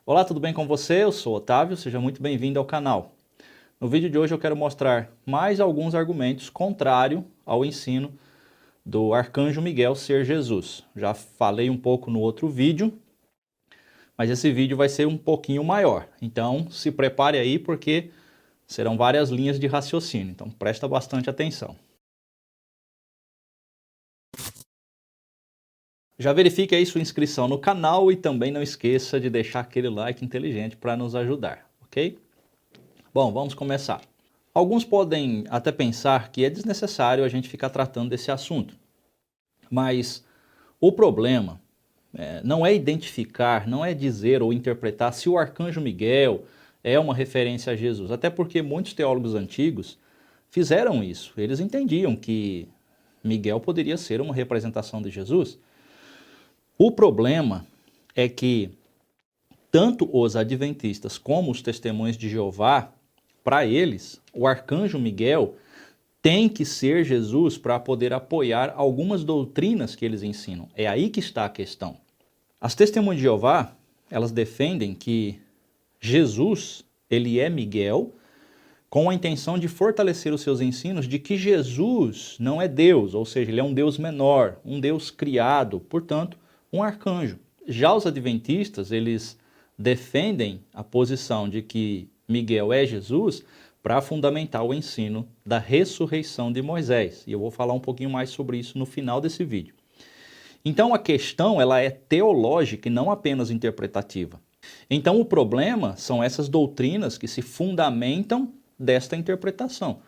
Olá, tudo bem com você? Eu sou Otávio, seja muito bem-vindo ao canal. No vídeo de hoje eu quero mostrar mais alguns argumentos contrários ao ensino do Arcanjo Miguel ser Jesus. Já falei um pouco no outro vídeo, mas esse vídeo vai ser um pouquinho maior. Então se prepare aí porque serão várias linhas de raciocínio, então presta bastante atenção. Já verifique aí sua inscrição no canal e também não esqueça de deixar aquele like inteligente para nos ajudar, ok? Bom, vamos começar. Alguns podem até pensar que é desnecessário a gente ficar tratando desse assunto, mas o problema não é identificar, não é dizer ou interpretar se o Arcanjo Miguel é uma referência a Jesus, até porque muitos teólogos antigos fizeram isso, eles entendiam que Miguel poderia ser uma representação de Jesus. O problema é que tanto os adventistas como os testemunhos de Jeová, para eles, o Arcanjo Miguel tem que ser Jesus para poder apoiar algumas doutrinas que eles ensinam. É aí que está a questão. As testemunhas de Jeová, elas defendem que Jesus, ele é Miguel, com a intenção de fortalecer os seus ensinos de que Jesus não é Deus, ou seja, ele é um Deus menor, um Deus criado, portanto, um arcanjo. Já os adventistas, eles defendem a posição de que Miguel é Jesus para fundamentar o ensino da ressurreição de Moisés. E eu vou falar um pouquinho mais sobre isso no final desse vídeo. Então a questão ela é teológica e não apenas interpretativa. Então o problema são essas doutrinas que se fundamentam desta interpretação.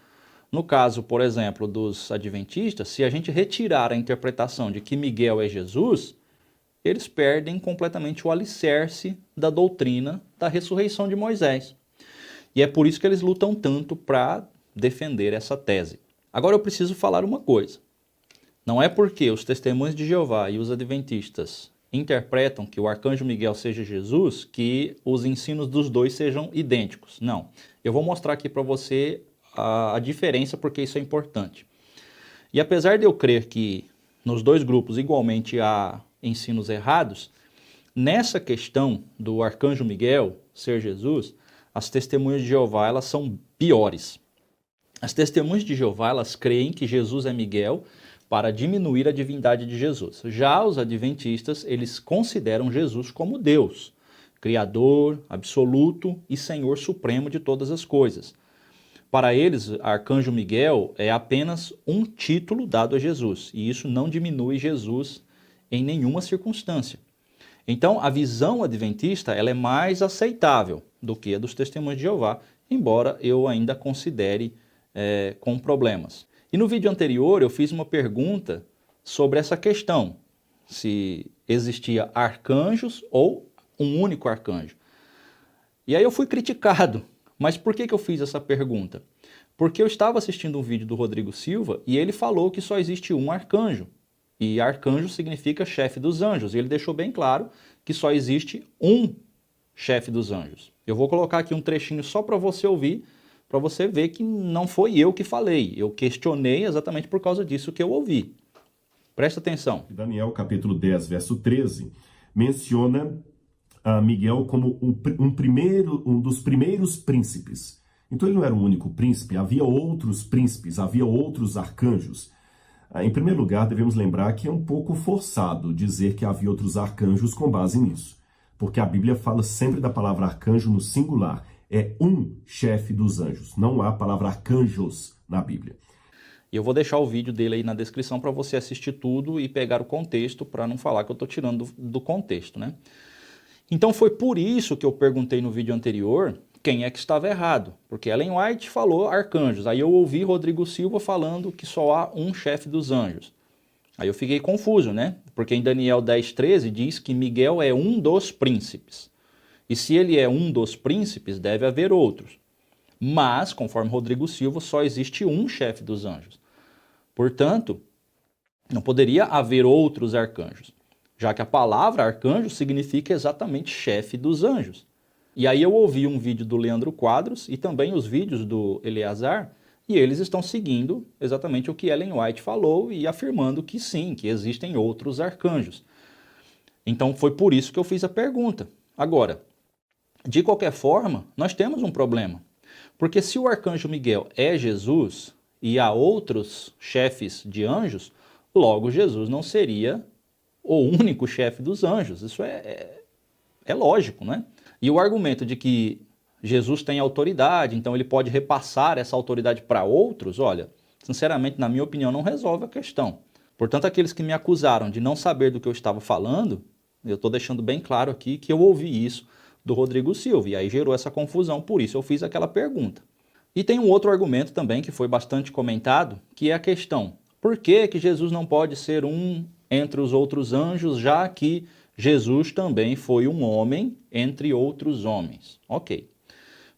No caso, por exemplo, dos adventistas, se a gente retirar a interpretação de que Miguel é Jesus, eles perdem completamente o alicerce da doutrina da ressurreição de Moisés. E é por isso que eles lutam tanto para defender essa tese. Agora eu preciso falar uma coisa. Não é porque os testemunhos de Jeová e os adventistas interpretam que o Arcanjo Miguel seja Jesus que os ensinos dos dois sejam idênticos. Não. Eu vou mostrar aqui para você a diferença porque isso é importante. E apesar de eu crer que nos dois grupos igualmente há ensinos errados, nessa questão do Arcanjo Miguel ser Jesus, as testemunhas de Jeová elas são piores. As testemunhas de Jeová elas creem que Jesus é Miguel para diminuir a divindade de Jesus. Já os adventistas, eles consideram Jesus como Deus, Criador, absoluto e Senhor supremo de todas as coisas. Para eles, Arcanjo Miguel é apenas um título dado a Jesus, e isso não diminui Jesus em nenhuma circunstância. Então, a visão adventista ela é mais aceitável do que a dos testemunhos de Jeová, embora eu ainda considere com problemas. E no vídeo anterior eu fiz uma pergunta sobre essa questão, se existia arcanjos ou um único arcanjo. E aí eu fui criticado. Mas por que eu fiz essa pergunta? Porque eu estava assistindo um vídeo do Rodrigo Silva e ele falou que só existe um arcanjo. E arcanjo significa chefe dos anjos. E ele deixou bem claro que só existe um chefe dos anjos. Eu vou colocar aqui um trechinho só para você ouvir, para você ver que não foi eu que falei. Eu questionei exatamente por causa disso que eu ouvi. Presta atenção. Daniel, capítulo 10, verso 13, menciona Miguel como um dos primeiros príncipes. Então ele não era o único príncipe, havia outros príncipes, havia outros arcanjos. Em primeiro lugar, devemos lembrar que é um pouco forçado dizer que havia outros arcanjos com base nisso, porque a Bíblia fala sempre da palavra arcanjo no singular. É um chefe dos anjos, não há a palavra arcanjos na Bíblia. E eu vou deixar o vídeo dele aí na descrição para você assistir tudo e pegar o contexto, para não falar que eu estou tirando do contexto, né? Então foi por isso que eu perguntei no vídeo anterior quem é que estava errado, porque Ellen White falou arcanjos, aí eu ouvi Rodrigo Silva falando que só há um chefe dos anjos. Aí eu fiquei confuso, né? Porque em Daniel 10:13 diz que Miguel é um dos príncipes. E se ele é um dos príncipes, deve haver outros. Mas, conforme Rodrigo Silva, só existe um chefe dos anjos. Portanto, não poderia haver outros arcanjos, já que a palavra arcanjo significa exatamente chefe dos anjos. E aí eu ouvi um vídeo do Leandro Quadros e também os vídeos do Eleazar, e eles estão seguindo exatamente o que Ellen White falou e afirmando que sim, que existem outros arcanjos. Então foi por isso que eu fiz a pergunta. Agora, De qualquer forma, nós temos um problema. Porque se o arcanjo Miguel é Jesus e há outros chefes de anjos, logo Jesus não seria o único chefe dos anjos. Isso é lógico, né? E o argumento de que Jesus tem autoridade, então ele pode repassar essa autoridade para outros, olha, sinceramente, na minha opinião, não resolve a questão. Portanto, aqueles que me acusaram de não saber do que eu estava falando, eu estou deixando bem claro aqui que eu ouvi isso do Rodrigo Silva, e aí gerou essa confusão, por isso eu fiz aquela pergunta. E tem um outro argumento também que foi bastante comentado, que é a questão: por que que Jesus não pode ser um entre os outros anjos, já que Jesus também foi um homem entre outros homens? Ok,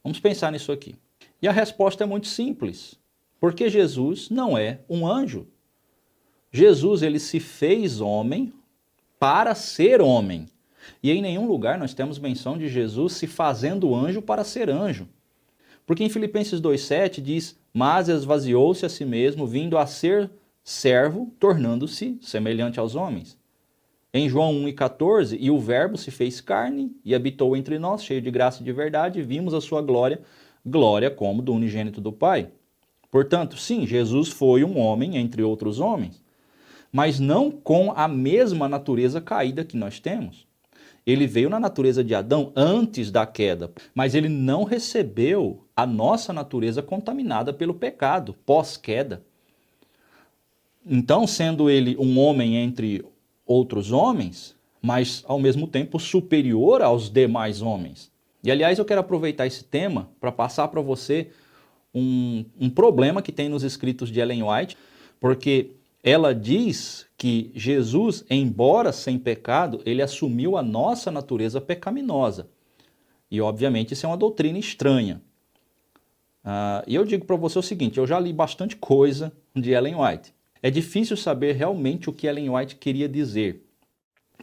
vamos pensar nisso aqui. E a resposta é muito simples, porque Jesus não é um anjo. Jesus, ele se fez homem para ser homem. E em nenhum lugar nós temos menção de Jesus se fazendo anjo para ser anjo. Porque em Filipenses 2,7 diz: mas esvaziou-se a si mesmo, vindo a ser servo, tornando-se semelhante aos homens. Em João 1,14, e o verbo se fez carne e habitou entre nós, cheio de graça e de verdade, e vimos a sua glória, glória como do unigênito do Pai. Portanto, sim, Jesus foi um homem entre outros homens, mas não com a mesma natureza caída que nós temos. Ele veio na natureza de Adão antes da queda, mas ele não recebeu a nossa natureza contaminada pelo pecado, pós-queda. Então, sendo ele um homem entre outros homens, mas ao mesmo tempo superior aos demais homens. E aliás, eu quero aproveitar esse tema para passar para você um problema que tem nos escritos de Ellen White, porque ela diz que Jesus, embora sem pecado, ele assumiu a nossa natureza pecaminosa. E obviamente isso é uma doutrina estranha. E eu digo para você o seguinte: eu já li bastante coisa de Ellen White. É difícil saber realmente o que Ellen White queria dizer,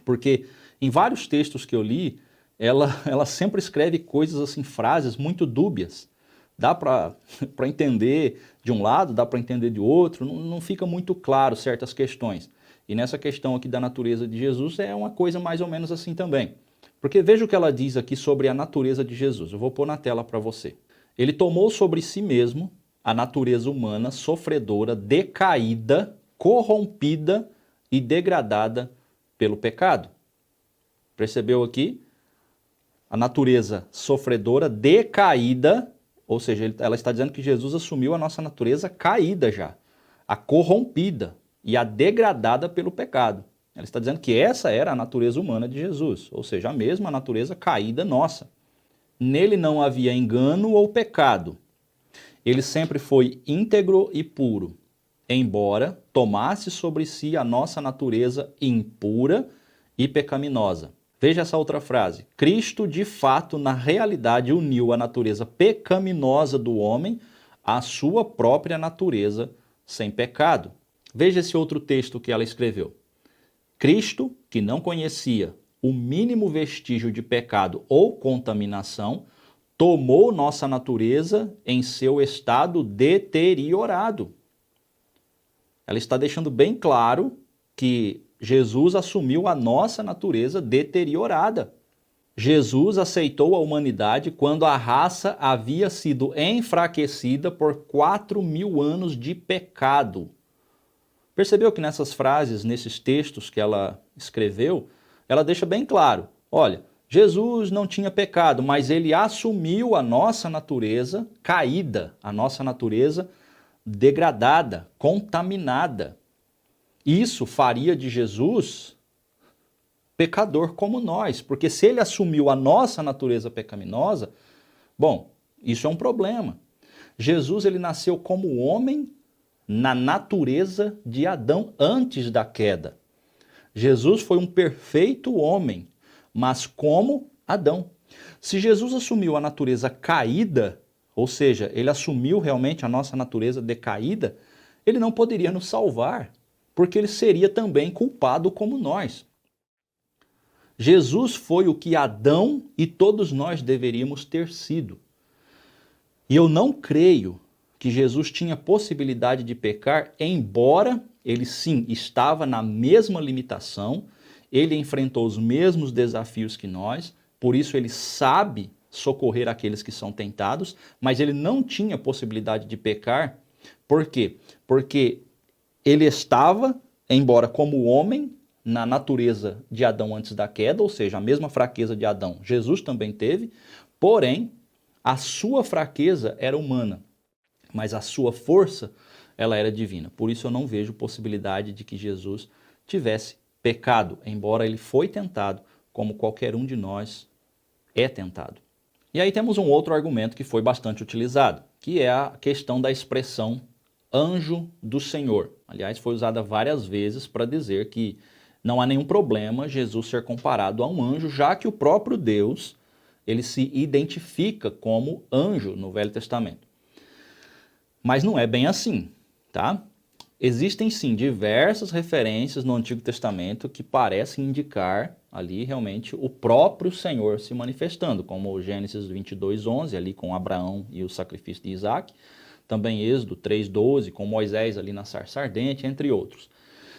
porque em vários textos que eu li, ela sempre escreve coisas assim, frases muito dúbias. Dá para entender de um lado, dá para entender de outro, não fica muito claro certas questões. E nessa questão aqui da natureza de Jesus é uma coisa mais ou menos assim também. Porque veja o que ela diz aqui sobre a natureza de Jesus. Eu vou pôr na tela para você. Ele tomou sobre si mesmo a natureza humana sofredora, decaída, corrompida e degradada pelo pecado. Percebeu aqui? A natureza sofredora, decaída, ou seja, ela está dizendo que Jesus assumiu a nossa natureza caída já, a corrompida e a degradada pelo pecado. Ela está dizendo que essa era a natureza humana de Jesus, ou seja, a mesma natureza caída nossa. Nele não havia engano ou pecado. Ele sempre foi íntegro e puro, embora tomasse sobre si a nossa natureza impura e pecaminosa. Veja essa outra frase. Cristo, de fato, na realidade, uniu a natureza pecaminosa do homem à sua própria natureza sem pecado. Veja esse outro texto que ela escreveu. Cristo, que não conhecia o mínimo vestígio de pecado ou contaminação, tomou nossa natureza em seu estado deteriorado. Ela está deixando bem claro que Jesus assumiu a nossa natureza deteriorada. Jesus aceitou a humanidade quando a raça havia sido enfraquecida por 4.000 anos de pecado. Percebeu que nessas frases, nesses textos que ela escreveu, ela deixa bem claro, olha, Jesus não tinha pecado, mas ele assumiu a nossa natureza caída, a nossa natureza degradada, contaminada. Isso faria de Jesus pecador como nós, porque se ele assumiu a nossa natureza pecaminosa, bom, isso é um problema. Jesus, ele nasceu como homem na natureza de Adão antes da queda. Jesus foi um perfeito homem, mas como Adão. Se Jesus assumiu a natureza caída, ou seja, ele assumiu realmente a nossa natureza decaída, ele não poderia nos salvar, porque ele seria também culpado como nós. Jesus foi o que Adão e todos nós deveríamos ter sido. E eu não creio que Jesus tinha possibilidade de pecar, embora ele sim estava na mesma limitação, ele enfrentou os mesmos desafios que nós, por isso ele sabe socorrer aqueles que são tentados, mas ele não tinha possibilidade de pecar. Por quê? Porque ele estava, embora como homem, na natureza de Adão antes da queda, ou seja, a mesma fraqueza de Adão, Jesus também teve, porém, a sua fraqueza era humana, mas a sua força, ela era divina. Por isso eu não vejo possibilidade de que Jesus tivesse pecado, embora ele foi tentado, como qualquer um de nós é tentado. E aí temos um outro argumento que foi bastante utilizado, que é a questão da expressão anjo do Senhor. Aliás, foi usada várias vezes para dizer que não há nenhum problema Jesus ser comparado a um anjo, já que o próprio Deus, ele se identifica como anjo no Velho Testamento. Mas não é bem assim, tá? Existem sim diversas referências no Antigo Testamento que parecem indicar ali realmente o próprio Senhor se manifestando, como o Gênesis 22:11, ali com Abraão e o sacrifício de Isaac, também Êxodo 3:12, com Moisés ali na sarça ardente, entre outros.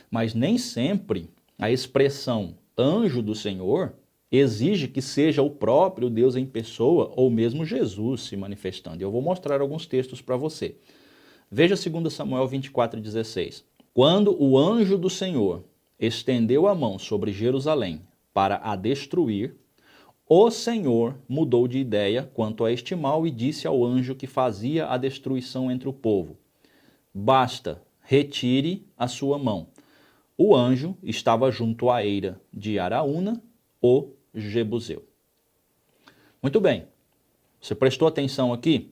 Mas nem sempre a expressão anjo do Senhor exige que seja o próprio Deus em pessoa ou mesmo Jesus se manifestando. Eu vou mostrar alguns textos para você. Veja 2 Samuel 24:16. Quando o anjo do Senhor estendeu a mão sobre Jerusalém para a destruir, o Senhor mudou de ideia quanto a este mal e disse ao anjo que fazia a destruição entre o povo: basta, retire a sua mão. O anjo estava junto à eira de Araúna, o Jebuseu. Muito bem, você prestou atenção aqui?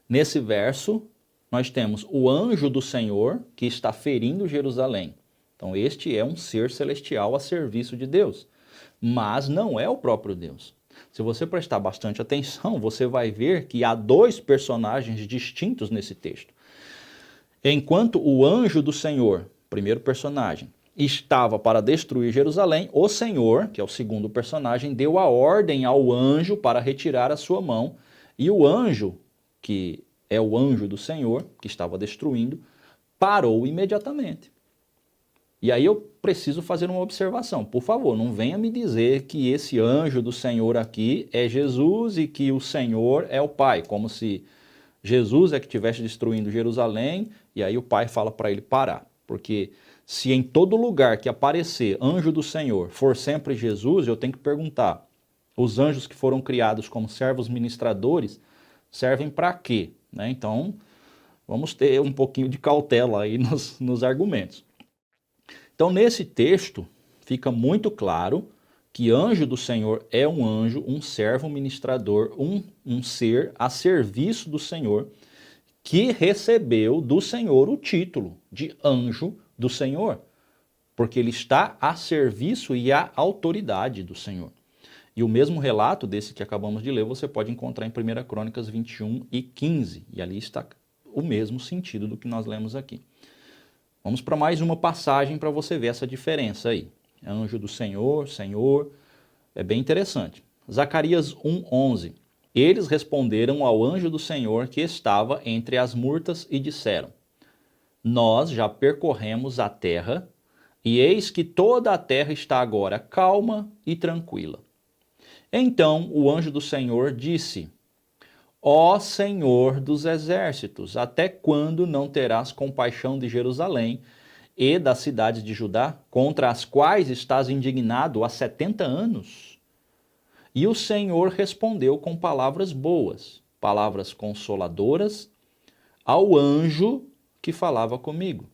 Nesse verso, nós temos o anjo do Senhor que está ferindo Jerusalém. Então este é um ser celestial a serviço de Deus, mas não é o próprio Deus. Se você prestar bastante atenção, você vai ver que há dois personagens distintos nesse texto. Enquanto o anjo do Senhor, primeiro personagem, estava para destruir Jerusalém, o Senhor, que é o segundo personagem, deu a ordem ao anjo para retirar a sua mão, e o anjo, que é o anjo do Senhor, que estava destruindo, parou imediatamente. E aí eu preciso fazer uma observação. Por favor, não venha me dizer que esse anjo do Senhor aqui é Jesus e que o Senhor é o Pai, como se Jesus é que estivesse destruindo Jerusalém e aí o Pai fala para ele parar. Porque se em todo lugar que aparecer anjo do Senhor for sempre Jesus, eu tenho que perguntar, os anjos que foram criados como servos ministradores servem para quê? Né? Então, vamos ter um pouquinho de cautela aí nos argumentos. Então, nesse texto, fica muito claro que anjo do Senhor é um anjo, um servo ministrador, um ser a serviço do Senhor, que recebeu do Senhor o título de anjo do Senhor, porque ele está a serviço e à autoridade do Senhor. E o mesmo relato desse que acabamos de ler, você pode encontrar em 1 Crônicas 21:15, e ali está o mesmo sentido do que nós lemos aqui. Vamos para mais uma passagem para você ver essa diferença aí. Anjo do Senhor, Senhor, é bem interessante. Zacarias 1:11. Eles responderam ao anjo do Senhor que estava entre as murtas e disseram: nós já percorremos a terra, e eis que toda a terra está agora calma e tranquila. Então o anjo do Senhor disse: ó Senhor dos exércitos, até quando não terás compaixão de Jerusalém e das cidades de Judá, contra as quais estás indignado há 70 anos? E o Senhor respondeu com palavras boas, palavras consoladoras, ao anjo que falava comigo.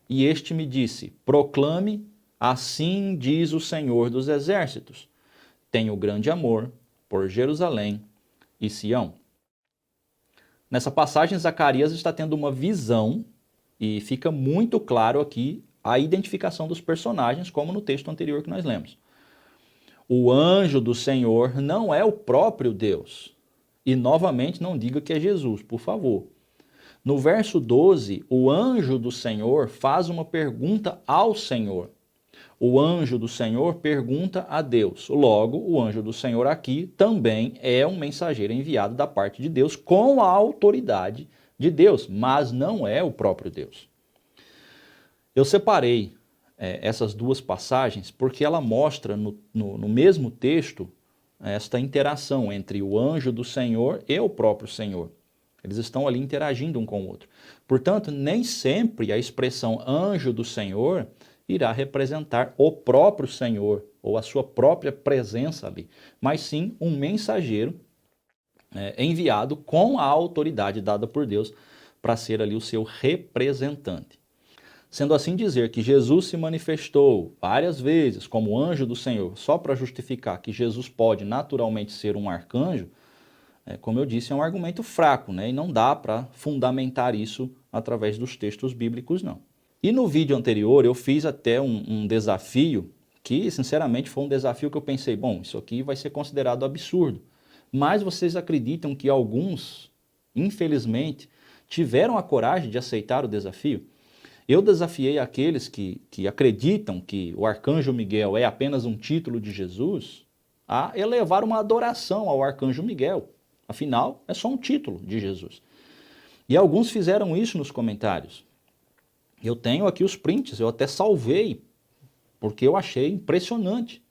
E este me disse: proclame, assim diz o Senhor dos exércitos, tenho grande amor por Jerusalém e Sião. Nessa passagem, Zacarias está tendo uma visão e fica muito claro aqui a identificação dos personagens, como no texto anterior que nós lemos. O anjo do Senhor não é o próprio Deus. E novamente não diga que é Jesus, por favor. No verso 12, o anjo do Senhor faz uma pergunta ao Senhor. O anjo do Senhor pergunta a Deus. Logo, o anjo do Senhor aqui também é um mensageiro enviado da parte de Deus com a autoridade de Deus, mas não é o próprio Deus. Eu separei essas duas passagens porque ela mostra no mesmo texto esta interação entre o anjo do Senhor e o próprio Senhor. Eles estão ali interagindo um com o outro. Portanto, nem sempre a expressão anjo do Senhor irá representar o próprio Senhor ou a sua própria presença ali, mas sim um mensageiro enviado com a autoridade dada por Deus para ser ali o seu representante. Sendo assim, dizer que Jesus se manifestou várias vezes como anjo do Senhor, só para justificar que Jesus pode naturalmente ser um arcanjo, como eu disse, é um argumento fraco, né? E não dá para fundamentar isso através dos textos bíblicos, não. E no vídeo anterior eu fiz até um desafio que, sinceramente, foi um desafio que eu pensei, bom, isso aqui vai ser considerado absurdo. Mas vocês acreditam que alguns, infelizmente, tiveram a coragem de aceitar o desafio? Eu desafiei aqueles que acreditam que o arcanjo Miguel é apenas um título de Jesus a elevar uma adoração ao arcanjo Miguel. Afinal, é só um título de Jesus. E alguns fizeram isso nos comentários. Eu tenho aqui os prints, eu até salvei, porque eu achei impressionante.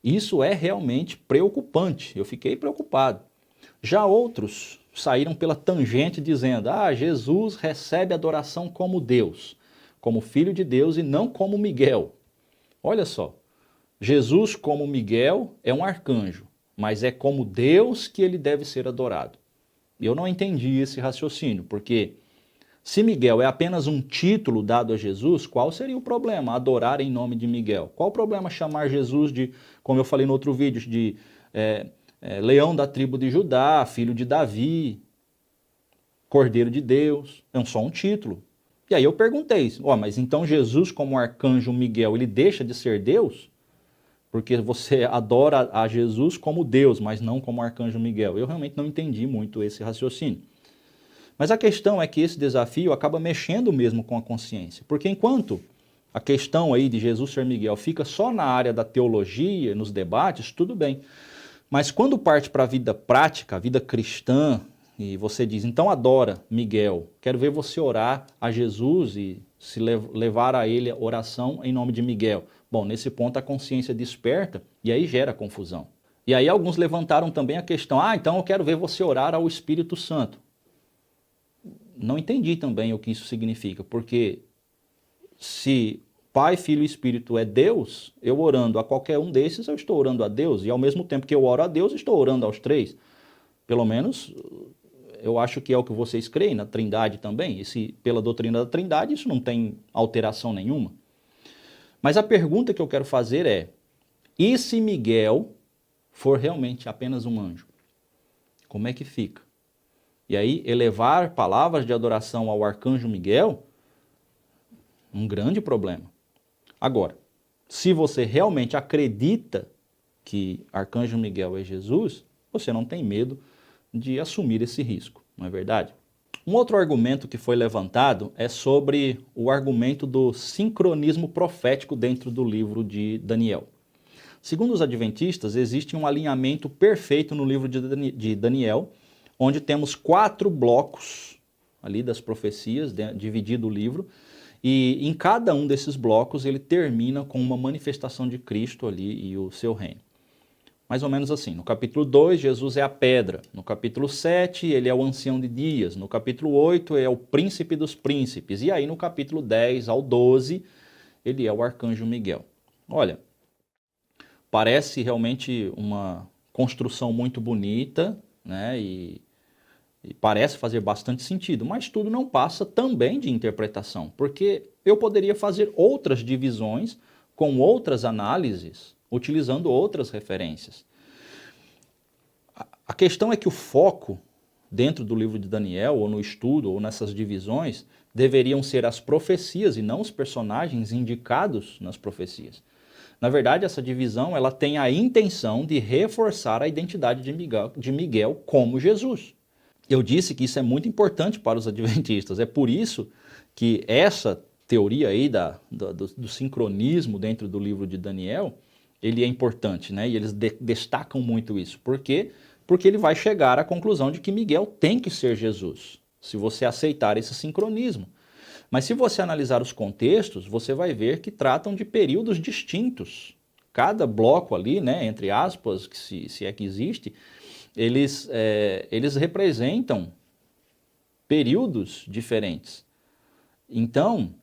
Isso é realmente preocupante, eu fiquei preocupado. Já outros saíram pela tangente dizendo, Jesus recebe adoração como Deus, como Filho de Deus e não como Miguel. Olha só, Jesus como Miguel é um arcanjo, mas é como Deus que ele deve ser adorado. Eu não entendi esse raciocínio, porque se Miguel é apenas um título dado a Jesus, qual seria o problema adorar em nome de Miguel? Qual o problema chamar Jesus de, como eu falei no outro vídeo, de leão da tribo de Judá, filho de Davi, Cordeiro de Deus? É só um título. E aí eu perguntei, mas então Jesus como arcanjo Miguel, ele deixa de ser Deus? Porque você adora a Jesus como Deus, mas não como arcanjo Miguel. Eu realmente não entendi muito esse raciocínio. Mas a questão é que esse desafio acaba mexendo mesmo com a consciência. Porque enquanto a questão aí de Jesus ser Miguel fica só na área da teologia, nos debates, tudo bem. Mas quando parte para a vida prática, a vida cristã, e você diz, então adora Miguel, quero ver você orar a Jesus e se levar a ele a oração em nome de Miguel. Bom, nesse ponto a consciência desperta e aí gera confusão. E aí alguns levantaram também a questão, então eu quero ver você orar ao Espírito Santo. Não entendi também o que isso significa, porque se Pai, Filho e Espírito é Deus, eu orando a qualquer um desses, eu estou orando a Deus, e ao mesmo tempo que eu oro a Deus, estou orando aos três. Pelo menos, eu acho que é o que vocês creem, na Trindade também, e se pela doutrina da Trindade isso não tem alteração nenhuma. Mas a pergunta que eu quero fazer é, e se Miguel for realmente apenas um anjo? Como é que fica? E aí, elevar palavras de adoração ao arcanjo Miguel, um grande problema. Agora, se você realmente acredita que arcanjo Miguel é Jesus, você não tem medo de assumir esse risco, não é verdade? Um outro argumento que foi levantado é sobre o argumento do sincronismo profético dentro do livro de Daniel. Segundo os adventistas, existe um alinhamento perfeito no livro de Daniel, onde temos 4 blocos ali das profecias, dividido o livro, e em cada um desses blocos ele termina com uma manifestação de Cristo ali e o seu reino. Mais ou menos assim, no capítulo 2, Jesus é a pedra, no capítulo 7, ele é o ancião de dias, no capítulo 8, é o príncipe dos príncipes, e aí no capítulo 10 ao 12, ele é o arcanjo Miguel. Olha, parece realmente uma construção muito bonita, né, e parece fazer bastante sentido, mas tudo não passa também de interpretação, porque eu poderia fazer outras divisões com outras análises, utilizando outras referências. A questão é que o foco dentro do livro de Daniel, ou no estudo, ou nessas divisões, deveriam ser as profecias e não os personagens indicados nas profecias. Na verdade, essa divisão ela tem a intenção de reforçar a identidade de Miguel como Jesus. Eu disse que isso é muito importante para os adventistas, é por isso que essa teoria aí do sincronismo dentro do livro de Daniel, ele é importante, né? E eles destacam muito isso. Por quê? Porque ele vai chegar à conclusão de que Miguel tem que ser Jesus, se você aceitar esse sincronismo. Mas se você analisar os contextos, você vai ver que tratam de períodos distintos. cada bloco ali, né, entre aspas, que se é que existe, eles representam períodos diferentes. Então,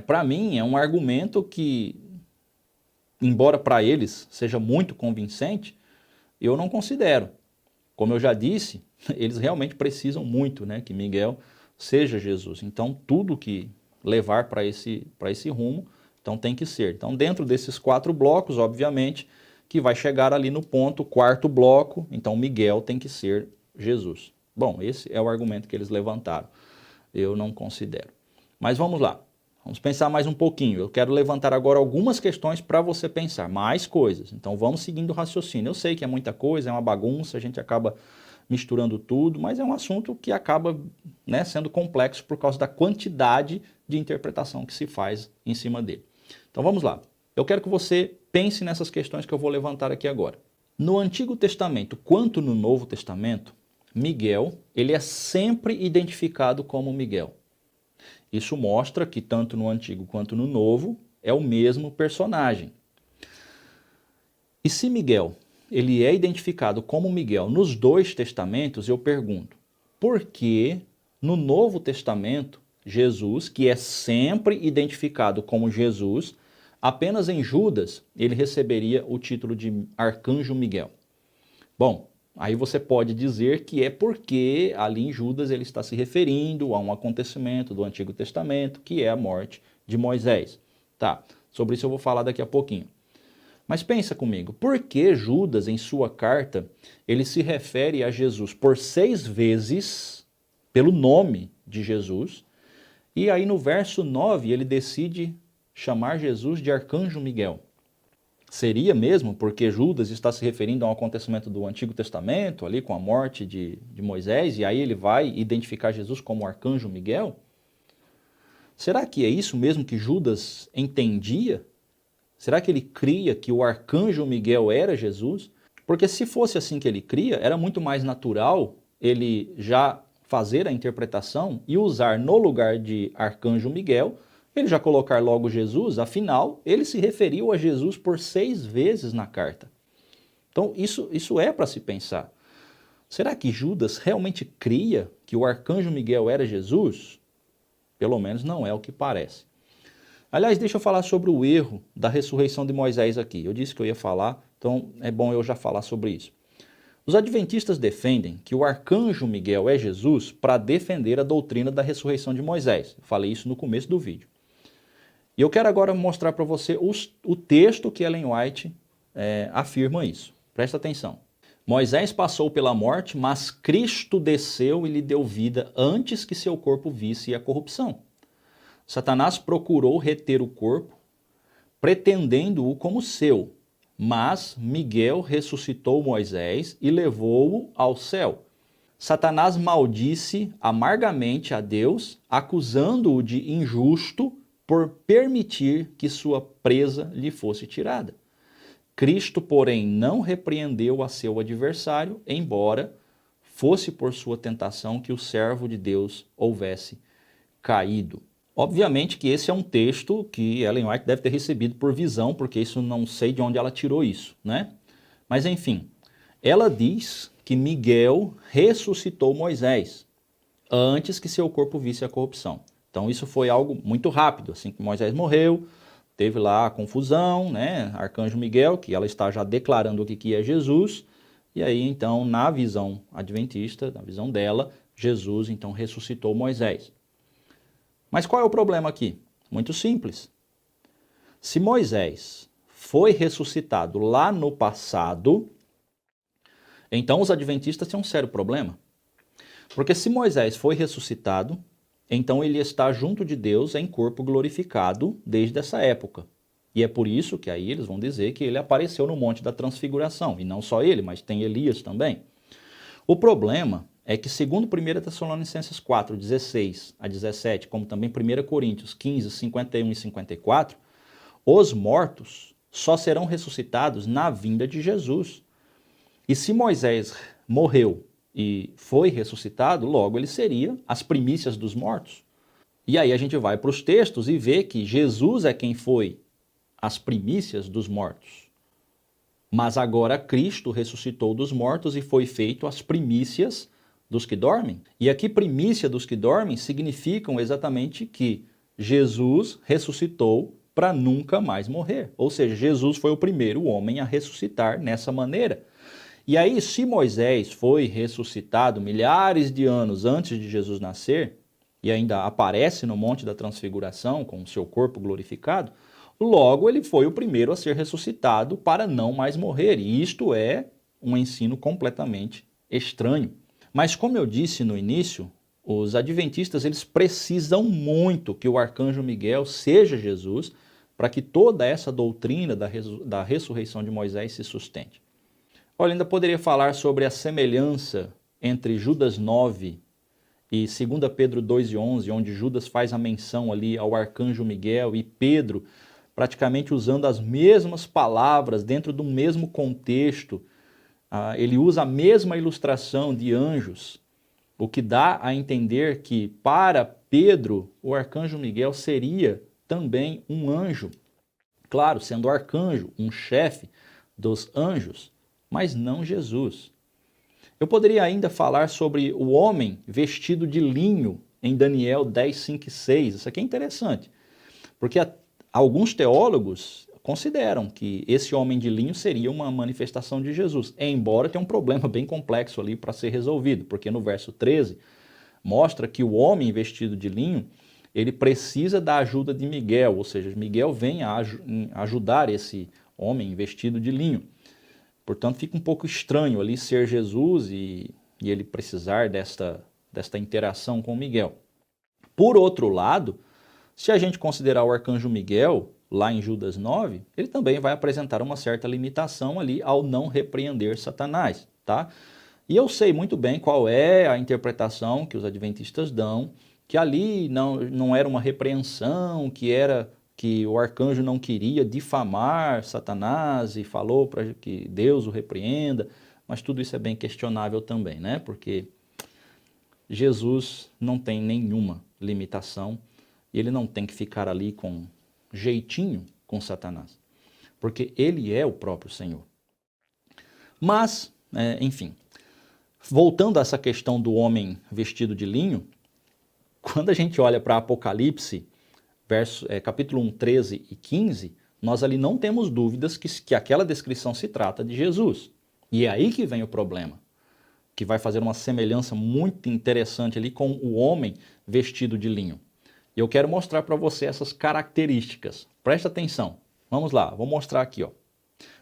para mim, é um argumento que, embora para eles seja muito convincente, eu não considero. Como eu já disse, eles realmente precisam muito, né, que Miguel seja Jesus. Então, tudo que levar para esse rumo, então tem que ser. Então, dentro desses 4 blocos, obviamente, que vai chegar ali no ponto, 4º bloco, então Miguel tem que ser Jesus. Bom, esse é o argumento que eles levantaram. Eu não considero. Mas vamos lá. Vamos pensar mais um pouquinho. Eu quero levantar agora algumas questões para você pensar, mais coisas. Então vamos seguindo o raciocínio. Eu sei que é muita coisa, é uma bagunça, a gente acaba misturando tudo, mas é um assunto que acaba, né, sendo complexo por causa da quantidade de interpretação que se faz em cima dele. Então vamos lá. Eu quero que você pense nessas questões que eu vou levantar aqui agora. No Antigo Testamento quanto no Novo Testamento, Miguel, ele é sempre identificado como Miguel. Isso mostra que tanto no Antigo quanto no Novo é o mesmo personagem. E se Miguel, ele é identificado como Miguel nos 2 testamentos, eu pergunto, por que no Novo Testamento, Jesus, que é sempre identificado como Jesus, apenas em Judas ele receberia o título de Arcanjo Miguel? Bom, aí você pode dizer que é porque ali em Judas ele está se referindo a um acontecimento do Antigo Testamento, que é a morte de Moisés. Tá, sobre isso eu vou falar daqui a pouquinho. Mas pensa comigo, por que Judas, em sua carta, ele se refere a Jesus por 6 vezes, pelo nome de Jesus, e aí no verso 9 ele decide chamar Jesus de Arcanjo Miguel? Seria mesmo porque Judas está se referindo a um acontecimento do Antigo Testamento, ali com a morte de Moisés, e aí ele vai identificar Jesus como Arcanjo Miguel? Será que é isso mesmo que Judas entendia? Será que ele cria que o Arcanjo Miguel era Jesus? Porque se fosse assim que ele cria, era muito mais natural ele já fazer a interpretação e usar no lugar de Arcanjo Miguel, ele já colocar logo Jesus, afinal, ele se referiu a Jesus por 6 vezes na carta. Então, isso é para se pensar. Será que Judas realmente cria que o Arcanjo Miguel era Jesus? Pelo menos não é o que parece. Aliás, deixa eu falar sobre o erro da ressurreição de Moisés aqui. Eu disse que eu ia falar, então é bom eu já falar sobre isso. Os adventistas defendem que o Arcanjo Miguel é Jesus para defender a doutrina da ressurreição de Moisés. Eu falei isso no começo do vídeo. E eu quero agora mostrar para você o texto que Ellen White afirma isso. Presta atenção. Moisés passou pela morte, mas Cristo desceu e lhe deu vida antes que seu corpo visse a corrupção. Satanás procurou reter o corpo, pretendendo-o como seu, mas Miguel ressuscitou Moisés e levou-o ao céu. Satanás maldisse amargamente a Deus, acusando-o de injusto por permitir que sua presa lhe fosse tirada. Cristo, porém, não repreendeu a seu adversário, embora fosse por sua tentação que o servo de Deus houvesse caído. Obviamente que esse é um texto que Ellen White deve ter recebido por visão, porque isso não sei de onde ela tirou isso, né? Mas enfim, ela diz que Miguel ressuscitou Moisés antes que seu corpo visse a corrupção. Então isso foi algo muito rápido, assim que Moisés morreu, teve lá a confusão, né? Arcanjo Miguel, que ela está já declarando o que é Jesus, e aí então na visão adventista, na visão dela, Jesus então ressuscitou Moisés. Mas qual é o problema aqui? Muito simples. Se Moisés foi ressuscitado lá no passado, então os adventistas têm um sério problema. Porque se Moisés foi ressuscitado, então ele está junto de Deus em corpo glorificado desde essa época. E é por isso que aí eles vão dizer que ele apareceu no Monte da Transfiguração. E não só ele, mas tem Elias também. O problema é que, segundo 1 Tessalonicenses 4, 16 a 17, como também 1 Coríntios 15, 51 e 54, os mortos só serão ressuscitados na vinda de Jesus. E se Moisés morreu e foi ressuscitado, logo ele seria as primícias dos mortos. E aí a gente vai para os textos e vê que Jesus é quem foi as primícias dos mortos. Mas agora Cristo ressuscitou dos mortos e foi feito as primícias dos que dormem. E aqui primícia dos que dormem significam exatamente que Jesus ressuscitou para nunca mais morrer. Ou seja, Jesus foi o primeiro homem a ressuscitar nessa maneira. E aí, se Moisés foi ressuscitado milhares de anos antes de Jesus nascer, e ainda aparece no Monte da Transfiguração com o seu corpo glorificado, logo ele foi o primeiro a ser ressuscitado para não mais morrer. E isto é um ensino completamente estranho. Mas como eu disse no início, os adventistas eles precisam muito que o arcanjo Miguel seja Jesus para que toda essa doutrina da ressurreição de Moisés se sustente. Olha, ainda poderia falar sobre a semelhança entre Judas 9 e 2 Pedro 2:11, onde Judas faz a menção ali ao arcanjo Miguel e Pedro praticamente usando as mesmas palavras dentro do mesmo contexto. Ele usa a mesma ilustração de anjos, o que dá a entender que para Pedro o arcanjo Miguel seria também um anjo. Claro, sendo arcanjo, um chefe dos anjos, mas não Jesus. Eu poderia ainda falar sobre o homem vestido de linho em Daniel 10, 5 e 6. Isso aqui é interessante, porque alguns teólogos consideram que esse homem de linho seria uma manifestação de Jesus, embora tenha um problema bem complexo ali para ser resolvido, porque no verso 13 mostra que o homem vestido de linho, ele precisa da ajuda de Miguel, ou seja, Miguel vem a ajudar esse homem vestido de linho. Portanto, fica um pouco estranho ali ser Jesus e ele precisar desta interação com Miguel. Por outro lado, se a gente considerar o arcanjo Miguel, lá em Judas 9, ele também vai apresentar uma certa limitação ali ao não repreender Satanás, tá? E eu sei muito bem qual é a interpretação que os adventistas dão, que ali não era uma repreensão, que o arcanjo não queria difamar Satanás e falou para que Deus o repreenda, mas tudo isso é bem questionável também, né? Porque Jesus não tem nenhuma limitação e ele não tem que ficar ali com jeitinho com Satanás, porque ele é o próprio Senhor. Mas, enfim, voltando a essa questão do homem vestido de linho, quando a gente olha para Apocalipse, capítulo 1, 13 e 15, nós ali não temos dúvidas que aquela descrição se trata de Jesus. E é aí que vem o problema, que vai fazer uma semelhança muito interessante ali com o homem vestido de linho. E eu quero mostrar para você essas características. Presta atenção. Vamos lá, vou mostrar aqui, ó.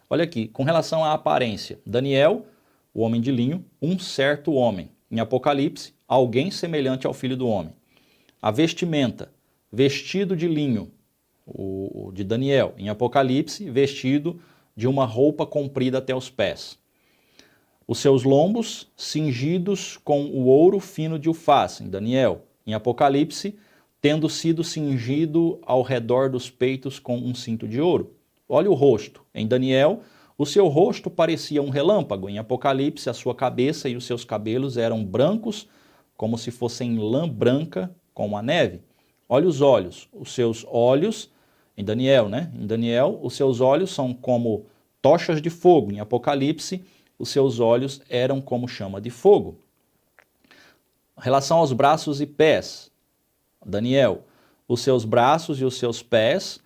Olha aqui, com relação à aparência. Daniel, o homem de linho, um certo homem. Em Apocalipse, alguém semelhante ao Filho do Homem. A vestimenta, vestido de linho, o de Daniel. Em Apocalipse, vestido de uma roupa comprida até os pés. Os seus lombos cingidos com o ouro fino de Ufaz, em Daniel. Em Apocalipse, tendo sido cingido ao redor dos peitos com um cinto de ouro. Olha o rosto. Em Daniel, o seu rosto parecia um relâmpago. Em Apocalipse, a sua cabeça e os seus cabelos eram brancos, como se fossem lã branca como a neve. Olha os olhos. Os seus olhos, em Daniel, né? Em Daniel, os seus olhos são como tochas de fogo. Em Apocalipse, os seus olhos eram como chama de fogo. Em relação aos braços e pés, Daniel, os seus braços e os seus pés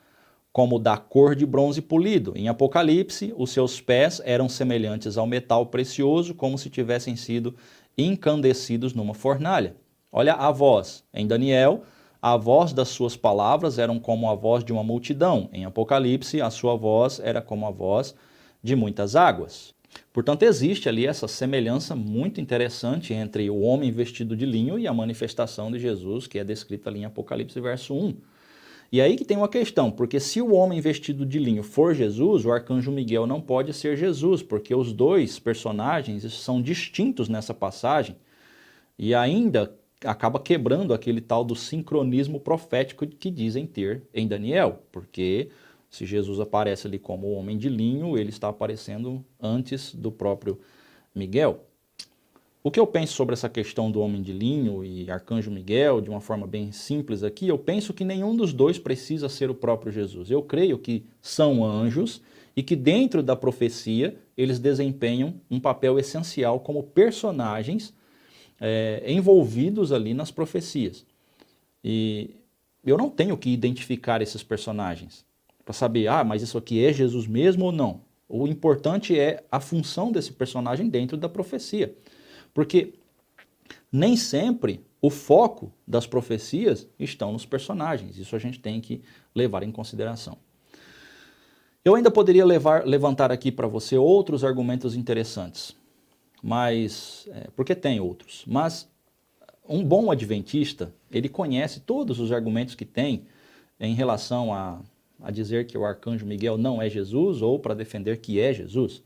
como da cor de bronze polido. Em Apocalipse, os seus pés eram semelhantes ao metal precioso, como se tivessem sido incandescidos numa fornalha. Olha a voz. Em Daniel, a voz das suas palavras eram como a voz de uma multidão. Em Apocalipse, a sua voz era como a voz de muitas águas. Portanto, existe ali essa semelhança muito interessante entre o homem vestido de linho e a manifestação de Jesus, que é descrita ali em Apocalipse verso 1. E aí que tem uma questão, porque se o homem vestido de linho for Jesus, o arcanjo Miguel não pode ser Jesus, porque os dois personagens são distintos nessa passagem e ainda acaba quebrando aquele tal do sincronismo profético que dizem ter em Daniel, porque se Jesus aparece ali como homem de linho, ele está aparecendo antes do próprio Miguel. o que eu penso sobre essa questão do homem de linho e arcanjo Miguel, de uma forma bem simples aqui, eu penso que nenhum dos dois precisa ser o próprio Jesus. Eu creio que são anjos e que dentro da profecia eles desempenham um papel essencial como personagens envolvidos ali nas profecias. E eu não tenho que identificar esses personagens para saber, mas isso aqui é Jesus mesmo ou não. O importante é a função desse personagem dentro da profecia. Porque nem sempre o foco das profecias estão nos personagens. Isso a gente tem que levar em consideração. Eu ainda poderia levantar aqui para você outros argumentos interessantes, porque tem outros. Mas um bom adventista, ele conhece todos os argumentos que tem em relação a dizer que o arcanjo Miguel não é Jesus ou para defender que é Jesus.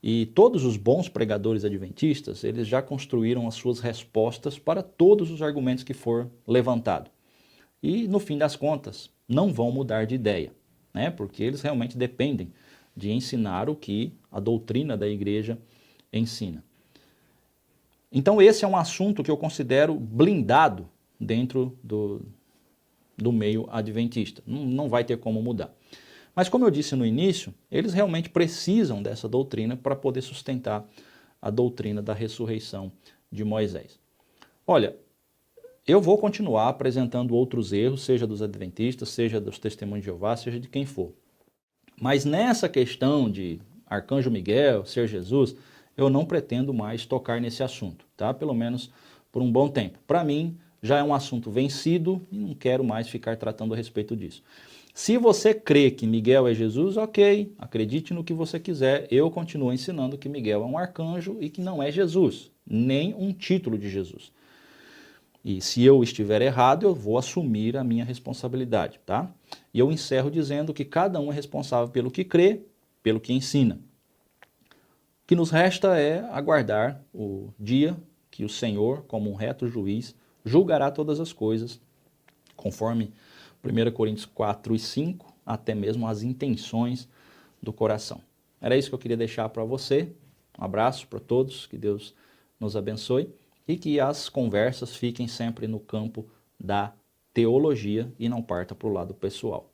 E todos os bons pregadores adventistas, eles já construíram as suas respostas para todos os argumentos que for levantado. E, no fim das contas, não vão mudar de ideia, né? Porque eles realmente dependem de ensinar o que a doutrina da igreja ensina. Então esse é um assunto que eu considero blindado dentro do meio adventista. Não vai ter como mudar. Mas como eu disse no início, eles realmente precisam dessa doutrina para poder sustentar a doutrina da ressurreição de Moisés. Olha, eu vou continuar apresentando outros erros, seja dos adventistas, seja dos testemunhos de Jeová, seja de quem for. Mas nessa questão de arcanjo Miguel ser Jesus, eu não pretendo mais tocar nesse assunto, tá? Pelo menos por um bom tempo. Para mim, já é um assunto vencido e não quero mais ficar tratando a respeito disso. Se você crê que Miguel é Jesus, ok, acredite no que você quiser. Eu continuo ensinando que Miguel é um arcanjo e que não é Jesus, nem um título de Jesus. E se eu estiver errado, eu vou assumir a minha responsabilidade, tá? E eu encerro dizendo que cada um é responsável pelo que crê, pelo que ensina. O que nos resta é aguardar o dia que o Senhor, como um reto juiz, julgará todas as coisas, conforme 1 Coríntios 4 e 5, até mesmo as intenções do coração. Era isso que eu queria deixar para você. Um abraço para todos, que Deus nos abençoe e que as conversas fiquem sempre no campo da teologia e não parta para o lado pessoal.